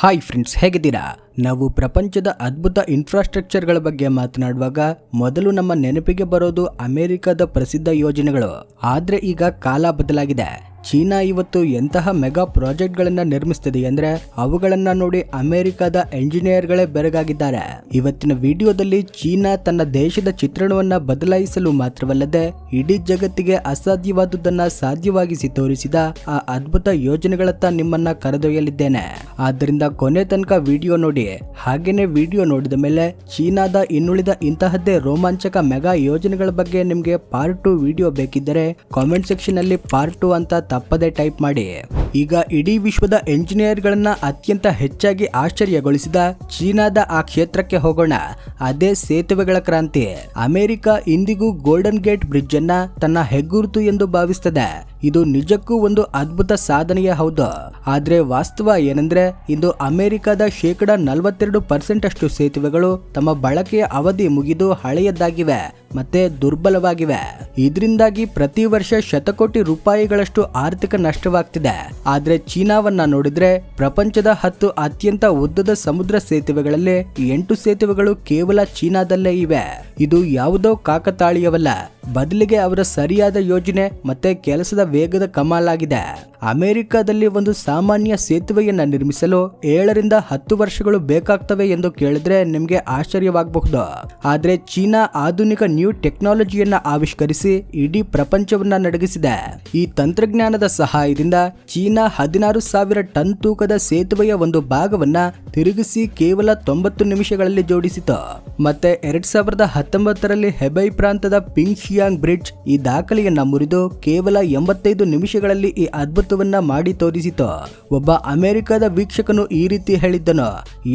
Hi friends, ಹೇಗಿದ್ದೀರಾ? ನಾವು ಪ್ರಪಂಚದ ಅದ್ಭುತ ಇನ್ಫ್ರಾಸ್ಟ್ರಕ್ಚರ್ಗಳ ಬಗ್ಗೆ ಮಾತನಾಡುವಾಗ ಮೊದಲು ನಮ್ಮ ನೆನಪಿಗೆ ಬರೋದು ಅಮೆರಿಕದ ಪ್ರಸಿದ್ಧ ಯೋಜನೆಗಳು. ಆದ್ರೆ ಈಗ ಕಾಲ ಬದಲಾಗಿದೆ. ಚೀನಾ ಇವತ್ತು ಎಂತಹ ಮೆಗಾ ಪ್ರಾಜೆಕ್ಟ್ಗಳನ್ನ ನಿರ್ಮಿಸ್ತಿದೆ ಅಂದ್ರೆ ಅವುಗಳನ್ನ ನೋಡಿ ಅಮೆರಿಕದ ಎಂಜಿನಿಯರ್ಗಳೇ ಬೆರಗಾಗಿದ್ದಾರೆ. ಇವತ್ತಿನ ವಿಡಿಯೋದಲ್ಲಿ ಚೀನಾ ತನ್ನ ದೇಶದ ಚಿತ್ರಣವನ್ನ ಬದಲಾಯಿಸಲು ಮಾತ್ರವಲ್ಲದೆ ಇಡೀ ಜಗತ್ತಿಗೆ ಅಸಾಧ್ಯವಾದುದನ್ನ ಸಾಧ್ಯವಾಗಿಸಿ ತೋರಿಸಿದ ಆ ಅದ್ಭುತ ಯೋಜನೆಗಳತ್ತ ನಿಮ್ಮನ್ನ ಕರೆದೊಯ್ಯಲಿದ್ದೇನೆ. ಆದ್ದರಿಂದ ಕೊನೆ ತನಕ ವಿಡಿಯೋ ನೋಡಿ. ಹಾಗೇನೆ ವಿಡಿಯೋ ನೋಡಿದ ಮೇಲೆ ಚೀನಾದ ಇನ್ನುಳಿದ ಇಂತಹದ್ದೇ ರೋಮಾಂಚಕ ಮೆಗಾ ಯೋಜನೆಗಳ ಬಗ್ಗೆ ನಿಮ್ಗೆ ಪಾರ್ಟ್ 2 ವಿಡಿಯೋ ಬೇಕಿದ್ದರೆ ಕಾಮೆಂಟ್ ಸೆಕ್ಷನ್ ಅಲ್ಲಿ ಪಾರ್ಟ್ 2 ಅಂತ ತಪ್ಪದೆ ಟೈಪ್ ಮಾಡಿ. ಈಗ ಇಡೀ ವಿಶ್ವದ ಎಂಜಿನಿಯರ್ಗಳನ್ನ ಅತ್ಯಂತ ಹೆಚ್ಚಾಗಿ ಆಶ್ಚರ್ಯಗೊಳಿಸಿದ ಚೀನಾದ ಆ ಕ್ಷೇತ್ರಕ್ಕೆ ಹೋಗೋಣ. ಅದೇ ಸೇತುವೆಗಳ ಕ್ರಾಂತಿ. ಅಮೆರಿಕ ಇಂದಿಗೂ ಗೋಲ್ಡನ್ ಗೇಟ್ ಬ್ರಿಡ್ಜ್ ಅನ್ನ ತನ್ನ ಹೆಗ್ಗುರುತು ಎಂದು ಭಾವಿಸುತ್ತದೆ. ಇದು ನಿಜಕ್ಕೂ ಒಂದು ಅದ್ಭುತ ಸಾಧನೆಯೇ ಹೌದು. ಆದ್ರೆ ವಾಸ್ತವ ಏನಂದ್ರೆ ಇಂದು ಅಮೆರಿಕದ 42% ಅಷ್ಟು ಸೇತುವೆಗಳು ತಮ್ಮ ಬಳಕೆಯ ಅವಧಿ ಮುಗಿದು ಹಳೆಯದ್ದಾಗಿವೆ ಮತ್ತೆ ದುರ್ಬಲವಾಗಿವೆ. ಇದರಿಂದಾಗಿ ಪ್ರತಿ ವರ್ಷ ಶತಕೋಟಿ ರೂಪಾಯಿಗಳಷ್ಟು ಆರ್ಥಿಕ ನಷ್ಟವಾಗ್ತಿದೆ. ಆದ್ರೆ ಚೀನಾವನ್ನ ನೋಡಿದ್ರೆ ಪ್ರಪಂಚದ 10 ಅತ್ಯಂತ ಉದ್ದದ ಸಮುದ್ರ ಸೇತುವೆಗಳಲ್ಲಿ 8 ಸೇತುವೆಗಳು ಕೇವಲ ಚೀನಾದಲ್ಲೇ ಇವೆ. ಇದು ಯಾವುದೋ ಕಾಕತಾಳೀಯವಲ್ಲ, ಬದಲಿಗೆ ಅವರ ಸರಿಯಾದ ಯೋಜನೆ ಮತ್ತೆ ಕೆಲಸದ ವೇಗದ ಕಮಾಲಾಗಿದೆ. ಅಮೆರಿಕದಲ್ಲಿ ಒಂದು ಸಾಮಾನ್ಯ ಸೇತುವೆಯನ್ನ ನಿರ್ಮಿಸಲು 7 ರಿಂದ 10 ವರ್ಷಗಳು ಬೇಕಾಗ್ತವೆ ಎಂದು ಕೇಳಿದ್ರೆ ನಿಮ್ಗೆ ಆಶ್ಚರ್ಯವಾಗಬಹುದು. ಆದ್ರೆ ಚೀನಾ ಆಧುನಿಕ ನ್ಯೂ ಟೆಕ್ನಾಲಜಿಯನ್ನ ಆವಿಷ್ಕರಿಸಿ ಇಡೀ ಪ್ರಪಂಚವನ್ನ ನಡಗಿಸಿದೆ. ಈ ತಂತ್ರಜ್ಞಾನದ ಸಹಾಯದಿಂದ ಚೀನಾ 16,000 ಟನ್ ತೂಕದ ಸೇತುವೆಯ ಒಂದು ಭಾಗವನ್ನ ತಿರುಗಿಸಿ ಕೇವಲ 90 ನಿಮಿಷಗಳಲ್ಲಿ ಜೋಡಿಸಿತು. ಮತ್ತೆ 2019ರಲ್ಲಿ ಹೆಬೈ ಪ್ರಾಂತದ ಪಿಂಗ್ಶಿಯಾಂಗ್ ಬ್ರಿಡ್ಜ್ ಈ ದಾಖಲೆಯನ್ನ ಮುರಿದು ಕೇವಲ 85 ನಿಮಿಷಗಳಲ್ಲಿ ಈ ಅದ್ಭುತವನ್ನ ಮಾಡಿ ತೋರಿಸಿತು. ಒಬ್ಬ ಅಮೆರಿಕದ ವೀಕ್ಷಕನು ಈ ರೀತಿ ಹೇಳಿದ್ದನು,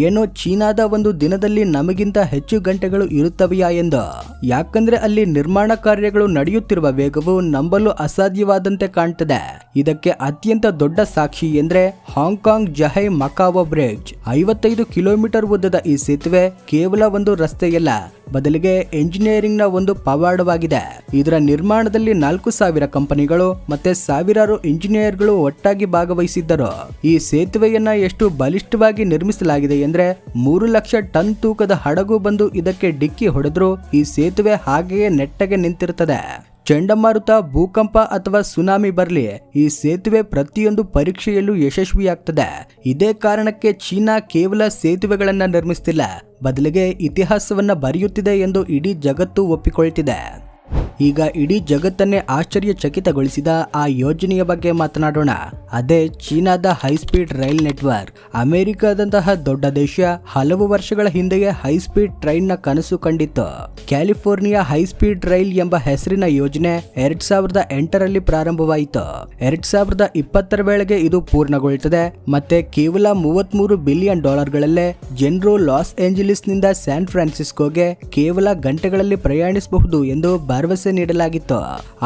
ಏನೋ ಚೀನಾದ ಒಂದು ದಿನದಲ್ಲಿ ನಮಗಿಂತ ಹೆಚ್ಚು ಗಂಟೆಗಳು ಇರುತ್ತವೆಯಾ ಎಂದು. ಯಾಕಂದ್ರೆ ಅಲ್ಲಿ ನಿರ್ಮಾಣ ಕಾರ್ಯಗಳು ನಡೆಯುತ್ತಿರುವ ವೇಗವು ನಂಬಲು ಅಸಾಧ್ಯವಾದಂತೆ ಕಾಣ್ತದೆ. ಇದಕ್ಕೆ ಅತ್ಯಂತ ದೊಡ್ಡ ಸಾಕ್ಷಿ ಎಂದ್ರೆ ಹಾಂಗ್ಕಾಂಗ್ ಜಹೈ ಮಕಾವೋ ಬ್ರಿಡ್ಜ್. 55 ಕಿಲೋಮೀಟರ್ ಉದ್ದದ ಈ ಸೇತುವೆ ಕೇವಲ ಒಂದು ರಸ್ತೆಯಲ್ಲ, ಬದಲಿಗೆ ಎಂಜಿನಿಯರಿಂಗ್ ನ ಒಂದು ಪವಾಡವಾಗಿದೆ. ಇದರ ನಿರ್ಮಾಣದಲ್ಲಿ 4,000 ಕಂಪನಿಗಳು ಮತ್ತೆ ಸಾವಿರಾರು ಇಂಜಿನಿಯರ್ಗಳು ಒಟ್ಟಾಗಿ ಭಾಗವಹಿಸಿದ್ದರು. ಈ ಸೇತುವೆಯನ್ನ ಎಷ್ಟು ಬಲಿಷ್ಠವಾಗಿ ನಿರ್ಮಿಸಲಾಗಿದೆ ಎಂದ್ರೆ 3 ಲಕ್ಷ ಟನ್ ತೂಕದ ಹಡಗು ಬಂದು ಇದಕ್ಕೆ ಡಿಕ್ಕಿ ಹೊಡೆದ್ರು ಈ ಸೇತುವೆ ಹಾಗೆಯೇ ನೆಟ್ಟಗೆ ನಿಂತಿರುತ್ತದೆ. ಚಂಡಮಾರುತ, ಭೂಕಂಪ ಅಥವಾ ಸುನಾಮಿ ಬರಲಿ, ಈ ಸೇತುವೆ ಪ್ರತಿಯೊಂದು ಪರೀಕ್ಷೆಯಲ್ಲೂ ಯಶಸ್ವಿಯಾಗ್ತದೆ. ಇದೇ ಕಾರಣಕ್ಕೆ ಚೀನಾ ಕೇವಲ ಸೇತುವೆಗಳನ್ನ ನಿರ್ಮಿಸ್ತಿಲ್ಲ, ಬದಲಿಗೆ ಇತಿಹಾಸವನ್ನ ಬರೆಯುತ್ತಿದೆ ಎಂದು ಇಡೀ ಜಗತ್ತು ಒಪ್ಪಿಕೊಳ್ತಿದೆ. ಈಗ ಇಡೀ ಜಗತ್ತನ್ನೇ ಆಶ್ಚರ್ಯಚಕಿತಗೊಳಿಸಿದ ಆ ಯೋಜನೆಯ ಬಗ್ಗೆ ಮಾತನಾಡೋಣ. ಅದೇ ಚೀನಾದ ಹೈಸ್ಪೀಡ್ ರೈಲ್ ನೆಟ್ವರ್ಕ್. ಅಮೆರಿಕದಂತಹ ದೊಡ್ಡ ದೇಶ ಹಲವು ವರ್ಷಗಳ ಹಿಂದೆಯೇ ಹೈಸ್ಪೀಡ್ ಟ್ರೈನ್ ನ ಕನಸು ಕಂಡಿತ್ತು. ಕ್ಯಾಲಿಫೋರ್ನಿಯಾ ಹೈಸ್ಪೀಡ್ ರೈಲ್ ಎಂಬ ಹೆಸರಿನ ಯೋಜನೆ 2008ರಲ್ಲಿ ಪ್ರಾರಂಭವಾಯಿತು. 2020ರ ವೇಳೆಗೆ ಇದು ಪೂರ್ಣಗೊಳ್ಳುತ್ತದೆ. ಮತ್ತೆ ಕೇವಲ $33 ಬಿಲಿಯನ್ ಜನರು ಲಾಸ್ ಏಂಜಲೀಸ್ ನಿಂದ ಸ್ಯಾನ್ ಫ್ರಾನ್ಸಿಸ್ಕೋಗೆ ಕೇವಲ ಗಂಟೆಗಳಲ್ಲಿ ಪ್ರಯಾಣಿಸಬಹುದು ಎಂದು ಭರವಸೆ ನೀಡಲಾಗಿತ್ತು.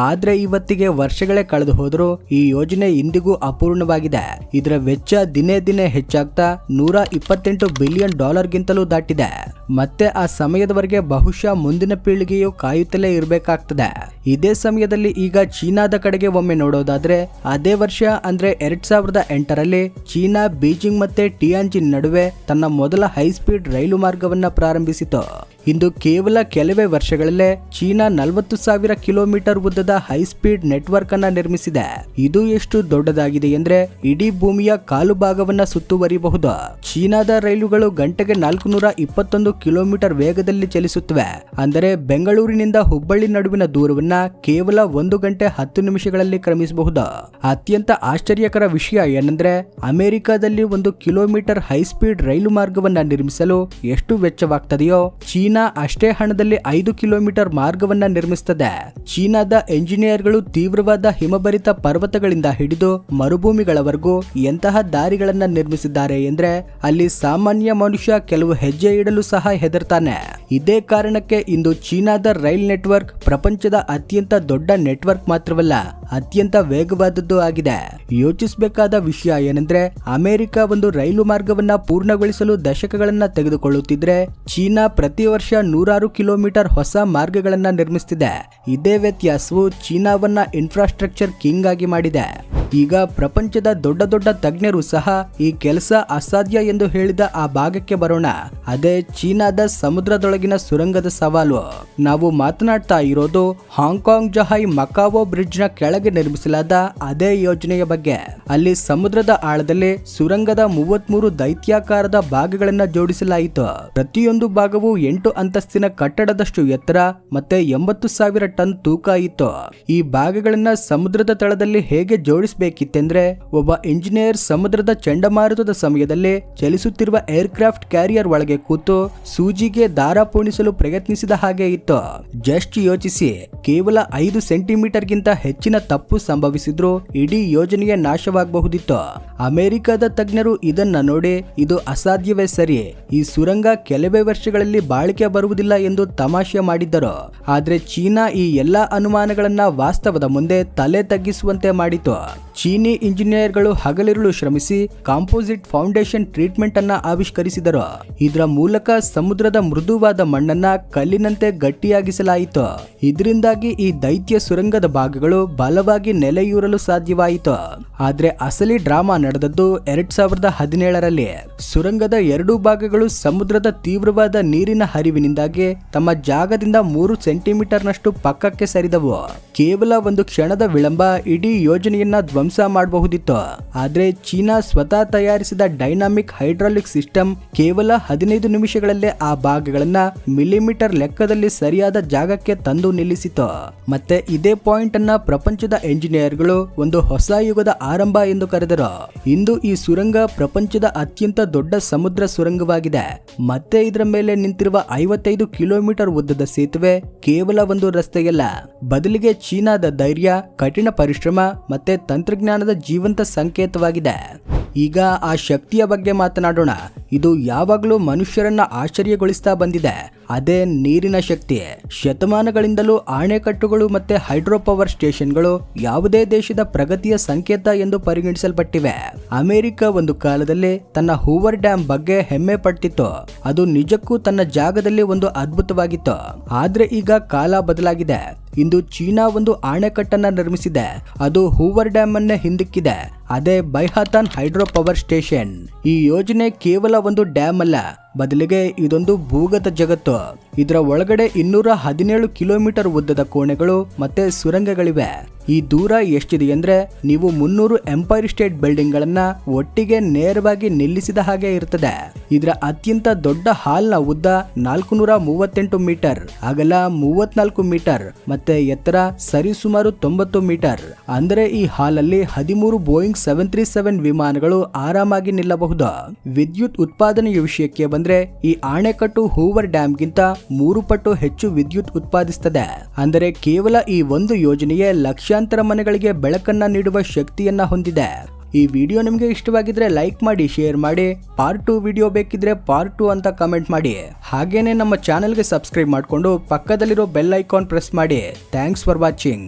ಆದ್ರೆ ಇವತ್ತಿಗೆ ವರ್ಷಗಳೇ ಕಳೆದು ಹೋದರೂ ಈ ಯೋಜನೆ ಇಂದಿಗೂ ಅಪೂರ್ಣವಾಗಿದೆ. ಇದರ ವೆಚ್ಚ ದಿನೇ ದಿನೇ ಹೆಚ್ಚಾಗ್ತಾ $128 ಬಿಲಿಯನ್ ಗಿಂತಲೂ ದಾಟಿದೆ. ಮತ್ತೆ ಆ ಸಮಯದವರೆಗೆ ಬಹುಶಃ ಮುಂದಿನ ಪೀಳಿಗೆಯು ಕಾಯುತ್ತಲೇ ಇರಬೇಕಾಗ್ತದೆ. ಇದೇ ಸಮಯದಲ್ಲಿ ಈಗ ಚೀನಾದ ಕಡೆಗೆ ಒಮ್ಮೆ ನೋಡೋದಾದ್ರೆ ಅದೇ ವರ್ಷ ಅಂದ್ರೆ 2008ರಲ್ಲಿ ಚೀನಾ ಬೀಜಿಂಗ್ ಮತ್ತೆ ಟಿಯಾನ್ಜಿನ್ ನಡುವೆ ತನ್ನ ಮೊದಲ ಹೈಸ್ಪೀಡ್ ರೈಲು ಮಾರ್ಗವನ್ನ ಪ್ರಾರಂಭಿಸಿತು. ಇಂದು ಕೇವಲ ಕೆಲವೇ ವರ್ಷಗಳಲ್ಲೇ ಚೀನಾ 40,000 ಕಿಲೋಮೀಟರ್ ಉದ್ದದ ಹೈಸ್ಪೀಡ್ ನೆಟ್ವರ್ಕ್ ಅನ್ನ ನಿರ್ಮಿಸಿದೆ. ಇದು ಎಷ್ಟು ದೊಡ್ಡದಾಗಿದೆ ಎಂದ್ರೆ ಇಡೀ ಭೂಮಿಯ ಕಾಲು ಭಾಗವನ್ನ ಸುತ್ತುವರಿಯಬಹುದು. ಚೀನಾದ ರೈಲುಗಳು ಗಂಟೆಗೆ 421 ಕಿಲೋಮೀಟರ್ ವೇಗದಲ್ಲಿ ಚಲಿಸುತ್ತವೆ. ಅಂದರೆ ಬೆಂಗಳೂರಿನಿಂದ ಹುಬ್ಬಳ್ಳಿ ನಡುವಿನ ದೂರವನ್ನ ಕೇವಲ 1 ಗಂಟೆ 10 ನಿಮಿಷಗಳಲ್ಲಿ ಕ್ರಮಿಸಬಹುದು. ಅತ್ಯಂತ ಆಶ್ಚರ್ಯಕರ ವಿಷಯ ಏನಂದ್ರೆ ಅಮೆರಿಕದಲ್ಲಿ 1 ಕಿಲೋಮೀಟರ್ ಹೈಸ್ಪೀಡ್ ರೈಲು ಮಾರ್ಗವನ್ನ ನಿರ್ಮಿಸಲು ಎಷ್ಟು ವೆಚ್ಚವಾಗ್ತದೆಯೋ ಚೀನಾ ಅಷ್ಟೇ ಹಣದಲ್ಲಿ 5 ಕಿಲೋಮೀಟರ್ ಮಾರ್ಗವನ್ನ ನಿರ್ಮಿಸುತ್ತದೆ. ಚೀನಾದ ಎಂಜಿನಿಯರ್ಗಳು ತೀವ್ರವಾದ ಹಿಮಭರಿತ ಪರ್ವತಗಳಿಂದ ಹಿಡಿದು ಮರುಭೂಮಿಗಳವರೆಗೂ ಎಂತಹ ದಾರಿಗಳನ್ನ ನಿರ್ಮಿಸಿದ್ದಾರೆ ಎಂದ್ರೆ ಅಲ್ಲಿ ಸಾಮಾನ್ಯ ಮನುಷ್ಯ ಕೆಲವು ಹೆಜ್ಜೆ ಇಡಲು ಸಹ ಹೆದರ್ತಾನೆ. ಇದೇ ಕಾರಣಕ್ಕೆ ಇಂದು ಚೀನಾದ ರೈಲ್ ನೆಟ್ವರ್ಕ್ ಪ್ರಪಂಚದ ಅತ್ಯಂತ ದೊಡ್ಡ ನೆಟ್ವರ್ಕ್ ಮಾತ್ರವಲ್ಲ, ಅತ್ಯಂತ ವೇಗವಾದದ್ದು ಆಗಿದೆ. ಯೋಚಿಸಬೇಕಾದ ವಿಷಯ ಏನಂದ್ರೆ, ಅಮೆರಿಕ ಒಂದು ರೈಲು ಮಾರ್ಗವನ್ನ ಪೂರ್ಣಗೊಳಿಸಲು ದಶಕಗಳನ್ನ ತೆಗೆದುಕೊಳ್ಳುತ್ತಿದ್ರೆ, ಚೀನಾ ಪ್ರತಿ ವರ್ಷ 100 ಕಿಲೋಮೀಟರ್ ಹೊಸ ಮಾರ್ಗಗಳನ್ನ ನಿರ್ಮಿಸುತ್ತಿದೆ. ಇದೇ ವ್ಯತ್ಯಾಸವು ಚೀನಾವನ್ನ ಇನ್ಫ್ರಾಸ್ಟ್ರಕ್ಚರ್ ಕಿಂಗ್ ಆಗಿ ಮಾಡಿದೆ. ಈಗ ಪ್ರಪಂಚದ ದೊಡ್ಡ ದೊಡ್ಡ ತಜ್ಞರು ಸಹ ಈ ಕೆಲಸ ಅಸಾಧ್ಯ ಎಂದು ಹೇಳಿದ ಆ ಭಾಗಕ್ಕೆ ಬರೋಣ. ಅದೇ ಚೀನಾದ ಸಮುದ್ರದೊಳಗಿನ ಸುರಂಗದ ಸವಾಲು. ನಾವು ಮಾತನಾಡ್ತಾ ಇರೋದು ಹಾಂಗ್ಕಾಂಗ್ ಜಹಾಯ್ ಮಕಾವೋ ಬ್ರಿಡ್ಜ್ ನ ಕೆಳಗೆ ನಿರ್ಮಿಸಲಾದ ಅದೇ ಯೋಜನೆಯ ಬಗ್ಗೆ. ಅಲ್ಲಿ ಸಮುದ್ರದ ಆಳದಲ್ಲಿ ಸುರಂಗದ 33 ದೈತ್ಯಾಕಾರದ ಭಾಗಗಳನ್ನ ಜೋಡಿಸಲಾಯಿತು. ಪ್ರತಿಯೊಂದು ಭಾಗವು 8 ಅಂತಸ್ತಿನ ಕಟ್ಟಡದಷ್ಟು ಎತ್ತರ ಮತ್ತೆ 80,000 ಟನ್ ತೂಕ ಇತ್ತು. ಈ ಭಾಗಗಳನ್ನ ಸಮುದ್ರದ ತಳದಲ್ಲಿ ಹೇಗೆ ಜೋಡಿಸಬೇಕಿತ್ತೆಂದ್ರೆ, ಒಬ್ಬ ಇಂಜಿನಿಯರ್ ಸಮುದ್ರದ ಚಂಡಮಾರುತದ ಸಮಯದಲ್ಲಿ ಚಲಿಸುತ್ತಿರುವ ಏರ್ಕ್ರಾಫ್ಟ್ ಕ್ಯಾರಿಯರ್ ಒಳಗೆ ಕೂತು ಸೂಜಿಗೆ ದಾರ ಪೋಣಿಸಲು ಪ್ರಯತ್ನಿಸಿದ ಹಾಗೆ ಇತ್ತು. ಜಸ್ಟ್ ಯೋಚಿಸಿ, ಕೇವಲ 5 ಸೆಂಟಿಮೀಟರ್ ಗಿಂತ ಹೆಚ್ಚಿನ ತಪ್ಪು ಸಂಭವಿಸಿದ್ರು ಇಡೀ ಯೋಜನೆಯ ನಾಶವಾಗಬಹುದಿತ್ತು. ಅಮೆರಿಕದ ತಜ್ಞರು ಇದನ್ನ ನೋಡಿ ಇದು ಅಸಾಧ್ಯವೇ ಸರಿ, ಈ ಸುರಂಗ ಕೆಲವೇ ವರ್ಷಗಳಲ್ಲಿ ಬಾಳಿಕೆ ಬರುವುದಿಲ್ಲ ಎಂದು ತಮಾಷೆ ಮಾಡಿದ್ದರು. ಆದ್ರೆ ಚೀನಾ ಈ ಎಲ್ಲಾ ಅನುಮಾನಗಳನ್ನ ವಾಸ್ತವದ ಮುಂದೆ ತಲೆ ತಗ್ಗಿಸುವಂತೆ ಮಾಡಿತು. ಚೀನಿ ಇಂಜಿನಿಯರ್ಗಳು ಹಗಲಿರುಳು ಶ್ರಮಿಸಿ ಕಾಂಪೋಸಿಟ್ ಫೌಂಡೇಶನ್ ಟ್ರೀಟ್ಮೆಂಟ್ ಅನ್ನ ಆವಿಷ್ಕರಿಸಿದರು. ಇದರ ಮೂಲಕ ಸಮುದ್ರದ ಮೃದುವಾದ ಮಣ್ಣನ್ನ ಕಲ್ಲಿನಂತೆ ಗಟ್ಟಿಯಾಗಿಸಲಾಯಿತು. ಇದರಿಂದಾಗಿ ಈ ದೈತ್ಯ ಸುರಂಗದ ಭಾಗಗಳು ಬಲವಾಗಿ ನೆಲೆಯೂರಲು ಸಾಧ್ಯವಾಯಿತು. ಆದ್ರೆ ಅಸಲಿ ಡ್ರಾಮಾ ನಡೆದದ್ದು 2017ರಲ್ಲಿ. ಸುರಂಗದ 2 ಭಾಗಗಳು ಸಮುದ್ರದ ತೀವ್ರವಾದ ನೀರಿನ ಹರಿವಿನಿಂದಾಗಿ ತಮ್ಮ ಜಾಗದಿಂದ 3 ಸೆಂಟಿಮೀಟರ್ ನಷ್ಟು ಪಕ್ಕಕ್ಕೆ ಸರಿದವು. ಕೇವಲ ಒಂದು ಕ್ಷಣದ ವಿಳಂಬ ಇಡೀ ಯೋಜನೆಯನ್ನ ಧ್ವಂಸ ಮಾಡಬಹುದಿತ್ತು. ಆದ್ರೆ ಚೀನಾ ಸ್ವತಃ ತಯಾರಿಸಿದ ಡೈನಾಮಿಕ್ ಹೈಡ್ರಾಲಿಕ್ ಸಿಸ್ಟಮ್ ಕೇವಲ 15 ನಿಮಿಷಗಳಲ್ಲೇ ಆ ಭಾಗಗಳನ್ನ ಮಿಲಿಮೀಟರ್ ಲೆಕ್ಕದಲ್ಲಿ ಸರಿಯಾದ ಜಾಗಕ್ಕೆ ತಂದು ನಿಲ್ಲಿಸಿತು. ಮತ್ತೆ ಇದೇ ಪಾಯಿಂಟ್ ಅನ್ನ ಪ್ರಪಂಚದ ಎಂಜಿನಿಯರ್ಗಳು ಒಂದು ಹೊಸ ಯುಗದ ಆರಂಭ ಎಂದು ಕರೆದರು. ಇಂದು ಈ ಸುರಂಗ ಪ್ರಪಂಚದ ಅತ್ಯಂತ ದೊಡ್ಡ ಸಮುದ್ರ ಸುರಂಗವಾಗಿದೆ. ಮತ್ತೆ ಇದರ ಮೇಲೆ ನಿಂತಿರುವ 55 ಕಿಲೋಮೀಟರ್ ಉದ್ದದ ಸೇತುವೆ ಕೇವಲ ಒಂದು ರಸ್ತೆಯಲ್ಲ, ಬದಲಿಗೆ ಚೀನಾದ ಧೈರ್ಯ, ಕಠಿಣ ಪರಿಶ್ರಮ ಮತ್ತೆ ತಂತ್ರಜ್ಞಾನದ ಜೀವಂತ ಸಂಕೇತವಾಗಿದೆ. ಈಗ ಆ ಶಕ್ತಿಯ ಬಗ್ಗೆ ಮಾತನಾಡೋಣ. ಇದು ಯಾವಾಗಲೂ ಮನುಷ್ಯರನ್ನ ಆಶ್ಚರ್ಯಗೊಳಿಸ್ತಾ ಬಂದಿದೆ. ಅದೇ ನೀರಿನ ಶಕ್ತಿ. ಶತಮಾನಗಳಿಂದಲೂ ಆಣೆಕಟ್ಟುಗಳು ಮತ್ತೆ ಹೈಡ್ರೋ ಪವರ್ ಸ್ಟೇಷನ್ಗಳು ಯಾವುದೇ ದೇಶದ ಪ್ರಗತಿಯ ಸಂಕೇತ ಎಂದು ಪರಿಗಣಿಸಲ್ಪಟ್ಟಿವೆ. ಅಮೆರಿಕ ಒಂದು ಕಾಲದಲ್ಲಿ ತನ್ನ ಹೂವರ್ ಡ್ಯಾಮ್ ಬಗ್ಗೆ ಹೆಮ್ಮೆ ಪಟ್ಟಿತ್ತು. ಅದು ನಿಜಕ್ಕೂ ತನ್ನ ಜಾಗದಲ್ಲಿ ಒಂದು ಅದ್ಭುತವಾಗಿತ್ತು. ಆದ್ರೆ ಈಗ ಕಾಲ ಬದಲಾಗಿದೆ. ಇಂದು ಚೀನಾ ಒಂದು ಆಣೆಕಟ್ಟನ್ನ ನಿರ್ಮಿಸಿದೆ. ಅದು ಹೂವರ್ ಡ್ಯಾಮ್ ಅನ್ನೇ ಹಿಂದಿಕ್ಕಿದೆ. ಅದೇ ಬೈಹಾತಾನ್ ಹೈಡ್ರೋ ಪವರ್ ಸ್ಟೇಷನ್. ಈ ಯೋಜನೆ ಕೇವಲ ಒಂದು ಡ್ಯಾಮ್ ಅಲ್ಲ, ಬದಲಿಗೆ ಇದೊಂದು ಭೂಗತ ಜಗತ್ತು. ಇದರ ಒಳಗಡೆ 217 ಕಿಲೋಮೀಟರ್ ಉದ್ದದ ಕೋಣೆಗಳು ಮತ್ತೆ ಸುರಂಗಗಳಿವೆ. ಈ ದೂರ ಎಷ್ಟಿದೆ ಅಂದ್ರೆ, ನೀವು 300 ಎಂಪೈರ್ ಸ್ಟೇಟ್ ಬಿಲ್ಡಿಂಗ್ ಗಳನ್ನ ಒಟ್ಟಿಗೆ ನೇರವಾಗಿ ನಿಲ್ಲಿಸಿದ ಹಾಗೆ ಇರ್ತದೆ. ಇದರ ಅತ್ಯಂತ ದೊಡ್ಡ ಹಾಲ್ ನ ಉದ್ದ 438 ಮೀಟರ್, ಅಗಲ 34 ಮೀಟರ್ ಮತ್ತೆ ಎತ್ತರ ಸರಿಸುಮಾರು 90 ಮೀಟರ್. ಅಂದ್ರೆ ಈ ಹಾಲ್ ಅಲ್ಲಿ 13 ಬೋಯಿಂಗ್ 737 ವಿಮಾನಗಳು ಆರಾಮಾಗಿ ನಿಲ್ಲಬಹುದು. ವಿದ್ಯುತ್ ಉತ್ಪಾದನೆಯ ವಿಷಯಕ್ಕೆ ಬಂದ್ರೆ, ಈ ಆಣೆಕಟ್ಟು ಹೂವರ್ ಡ್ಯಾಮ್ ಗಿಂತ 3 ಪಟ್ಟು ಹೆಚ್ಚು ವಿದ್ಯುತ್ ಉತ್ಪಾದಿಸುತ್ತದೆ. ಅಂದರೆ ಕೇವಲ ಈ ಒಂದು ಯೋಜನೆಯೇ ಲಕ್ಷಾಂತರ ಮನೆಗಳಿಗೆ ಬೆಳಕನ್ನ ನೀಡುವ ಶಕ್ತಿಯನ್ನ ಹೊಂದಿದೆ. ಈ ವಿಡಿಯೋ ನಿಮಗೆ ಇಷ್ಟವಾಗಿದ್ರೆ ಲೈಕ್ ಮಾಡಿ, ಶೇರ್ ಮಾಡಿ. ಪಾರ್ಟ್ 2 ವಿಡಿಯೋ ಬೇಕಿದ್ರೆ ಪಾರ್ಟ್ 2 ಅಂತ ಕಮೆಂಟ್ ಮಾಡಿ. ಹಾಗೇನೆ ನಮ್ಮ ಚಾನೆಲ್ಗೆ ಸಬ್ಸ್ಕ್ರೈಬ್ ಮಾಡಿಕೊಂಡು ಪಕ್ಕದಲ್ಲಿರೋ ಬೆಲ್ ಐಕಾನ್ ಪ್ರೆಸ್ ಮಾಡಿ. Thanks for watching.